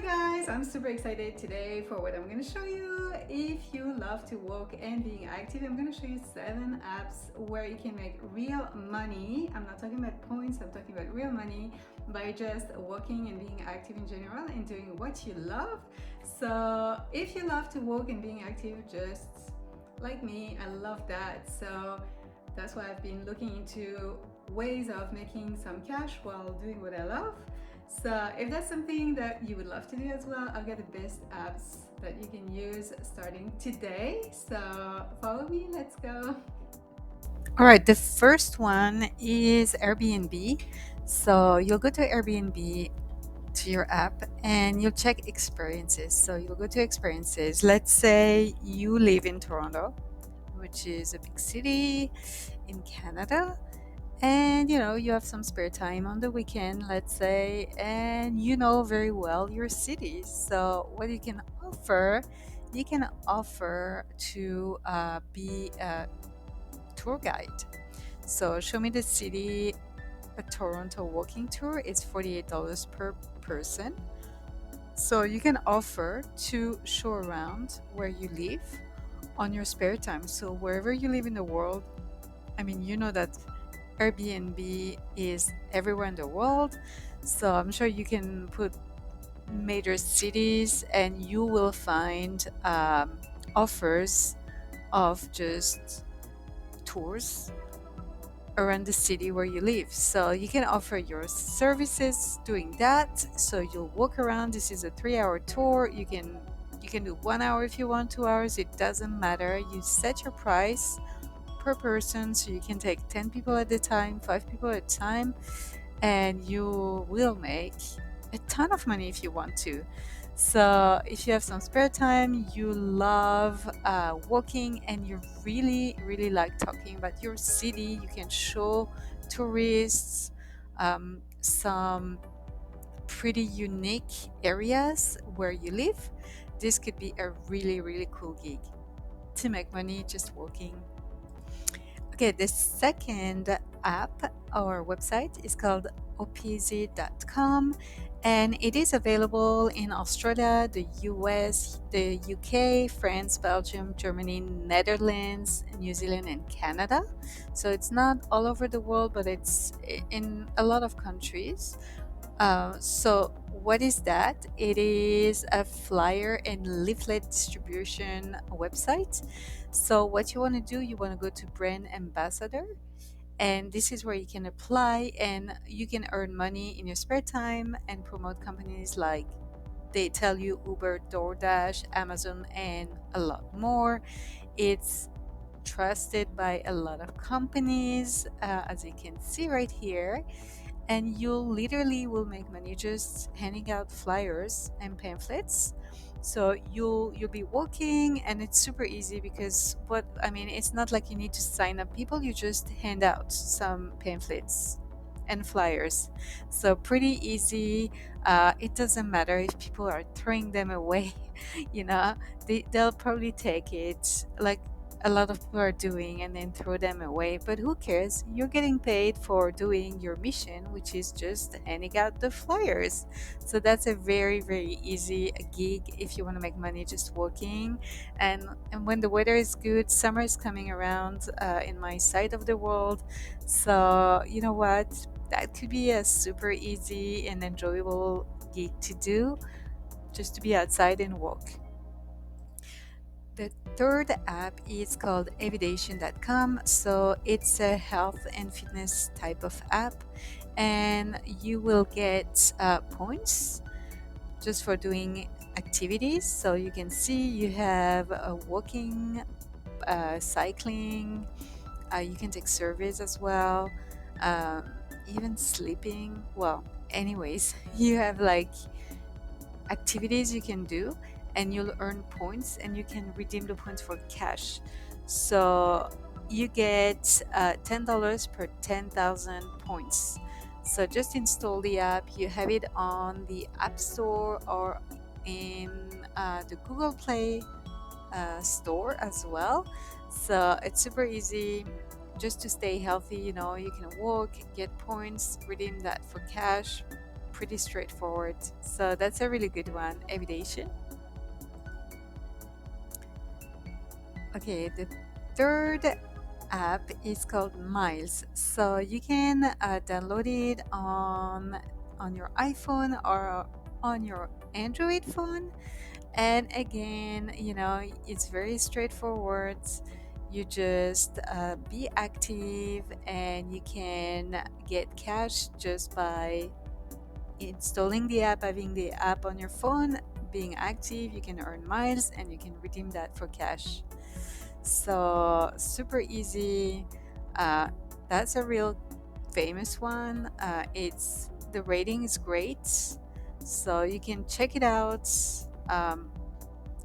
Guys, I'm super excited today for what I'm going to show you. If you love to walk and being active, I'm going to show you 7 apps where you can make real money. I'm not talking about points, I'm talking about real money by just walking and being active in general and doing what you love. So if you love to walk and being active, just like me, I love that. So that's why I've been looking into ways of making some cash while doing what I love. So if that's something that you would love to do as well, I've got the best apps that you can use starting today. So follow me, let's go. All right, the first one is Airbnb. So you'll go to Airbnb to your app and you'll check experiences. So you'll go to experiences. Let's say you live in Toronto, which is a big city in Canada, and you have some spare time on the weekend, let's say, and you know very well your city. So what you can offer to be a tour guide. So show me the city. A Toronto walking tour is $48 per person. So you can offer to show around where you live on your spare time. So wherever you live in the world, I mean, you know that Airbnb is everywhere in the world. So I'm sure you can put major cities and you will find offers of just tours around the city where you live. So you can offer your services doing that. So you'll walk around. This is a 3-hour tour. You can do 1 hour if you want, 2 hours. It doesn't matter. You set your price per person, so you can take 10 people at a time, 5 people at a time, and you will make a ton of money if you want to. So if you have some spare time, you love walking, and you really really like talking about your city, you can show tourists some pretty unique areas where you live. This could be a really really cool gig to make money just walking. Okay, the second app or website is called opz.com, and it is available in Australia, the US, the UK, France, Belgium, Germany, Netherlands, New Zealand, and Canada. So it's not all over the world, but it's in a lot of countries. So what is that? It is a flyer and leaflet distribution website. So what you want to do, you want to go to brand ambassador, and this is where you can apply and you can earn money in your spare time and promote companies like they tell you Uber, DoorDash, Amazon, and a lot more. It's trusted by a lot of companies, as you can see right here, and you literally will make money just handing out flyers and pamphlets. So you'll be walking, and it's super easy because what I mean, it's not like you need to sign up people, you just hand out some pamphlets and flyers. So pretty easy. It doesn't matter if people are throwing them away. you know they'll probably take it, like a lot of people are doing, and then throw them away. But who cares? You're getting paid for doing your mission, which is just handing out the flyers. So that's a very, very easy gig if you want to make money just walking. And when the weather is good, summer is coming around in my side of the world. So you know what? That could be a super easy and enjoyable gig to do, just to be outside and walk. The third app is called avidation.com. So it's a health and fitness type of app, and you will get points just for doing activities. So you can see you have walking, cycling, you can take surveys as well, um, even sleeping. Well, anyways, you have like activities you can do, and you'll earn points, and you can redeem the points for cash. So you get $10 per 10,000 points. So just install the app. You have it on the App Store or in the Google Play store as well. So it's super easy just to stay healthy. You can walk, get points, redeem that for cash. pretty straightforward. So that's a really good one, Evidation. Okay, the third app is called Miles. So you can download it on your iPhone or on your Android phone. And again, it's very straightforward. You just be active, and you can get cash just by installing the app, having the app on your phone, being active. You can earn miles and you can redeem that for cash. So super easy. uh, that's a real famous one. It's the rating is great, so you can check it out. um,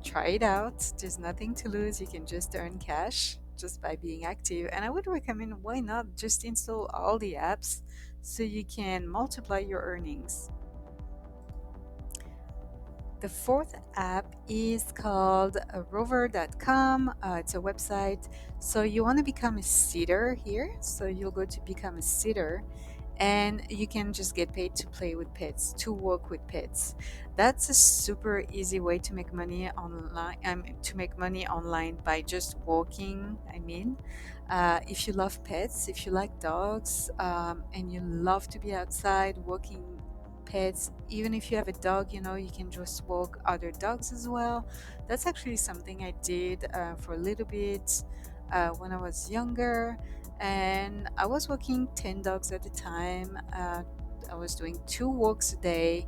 Try it out. There's nothing to lose. You can just earn cash just by being active, and I would recommend, why not just install all the apps so you can multiply your earnings. The fourth app is called rover.com. It's a website. So you want to become a sitter here. So you'll go to become a sitter, and you can just get paid to play with pets, to walk with pets. That's a super easy way to make money online. To make money online by just walking. If you love pets, if you like dogs, and you love to be outside walking pets, even if you have a dog, you can just walk other dogs as well. That's actually something I did for a little bit when I was younger, and I was walking 10 dogs at a time. I was doing 2 walks a day.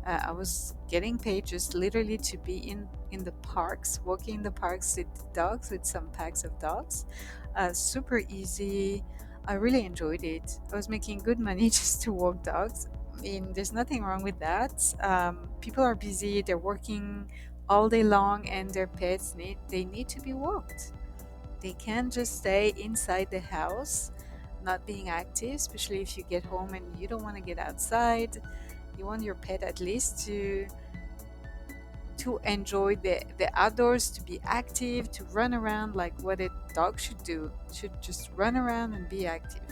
I was getting paid just literally to be in the parks, walking in the parks with dogs, with some packs of dogs. Super easy. I really enjoyed it. I was making good money just to walk dogs. I mean, there's nothing wrong with that. People are busy, they're working all day long, and their pets need to be walked. They can't just stay inside the house not being active, especially if you get home and you don't want to get outside. You want your pet at least to enjoy the outdoors, to be active, to run around like what a dog should do. Should just run around and be active.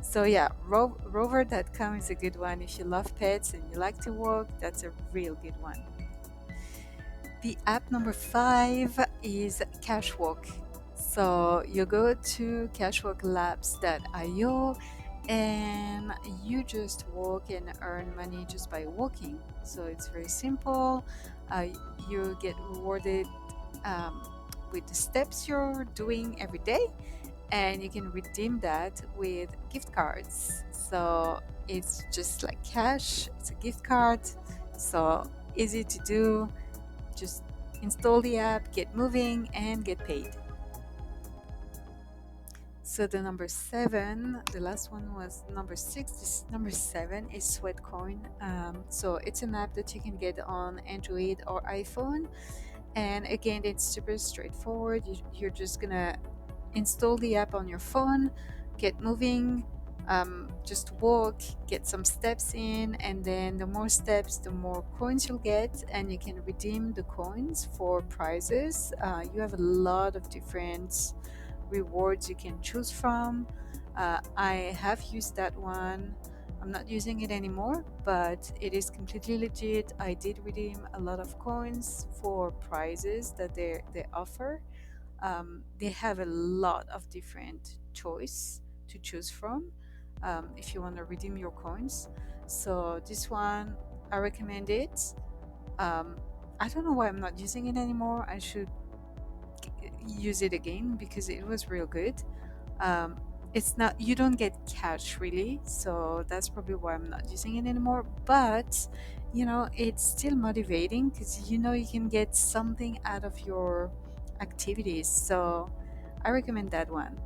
So yeah, rover.com is a good one. If you love pets and you like to walk, that's a real good one. The app number 5 is Cashwalk. So you go to cashwalklabs.io, and you just walk and earn money just by walking. So it's very simple. Uh, you get rewarded um, with the steps you're doing every day, and you can redeem that with gift cards. So it's just like cash, it's a gift card. So easy to do. Just install the app, get moving, and get paid. So the number 7, the last one was number 6. This number 7 is Sweatcoin. So it's an app that you can get on Android or iPhone. And again, it's super straightforward. You're just gonna install the app on your phone, get moving, just walk, get some steps in, and then the more steps, the more coins you'll get, and you can redeem the coins for prizes. You have a lot of different rewards you can choose from. I have used that one. I'm not using it anymore, but it is completely legit. I did redeem a lot of coins for prizes that they offer. They have a lot of different choice to choose from if you want to redeem your coins. So this one, I recommend it. um, I don't know why I'm not using it anymore. I should use it again because it was real good. um, it's not, you don't get cash really, so that's probably why I'm not using it anymore. But it's still motivating because you can get something out of your activities. So I recommend that one.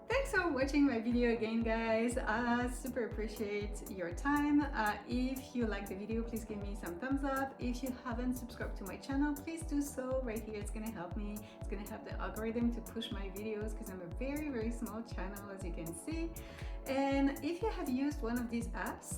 Thanks for watching my video again, guys. I super appreciate your time. If you like the video, please give me some thumbs up. If you haven't subscribed to my channel, please do so right here. It's gonna help me. It's gonna help the algorithm to push my videos because I'm a very, very small channel, as you can see. And if you have used one of these apps,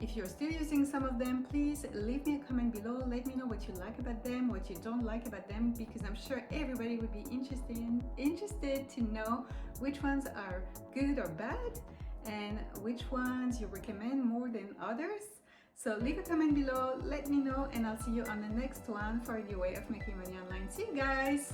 if you're still using some of them, please leave me a comment below. Let me know what you like about them, what you don't like about them, because I'm sure everybody would be interested to know which ones are good or bad. and which ones you recommend more than others. So leave a comment below, let me know, and I'll see you on the next one for a new way of making money online. See you guys!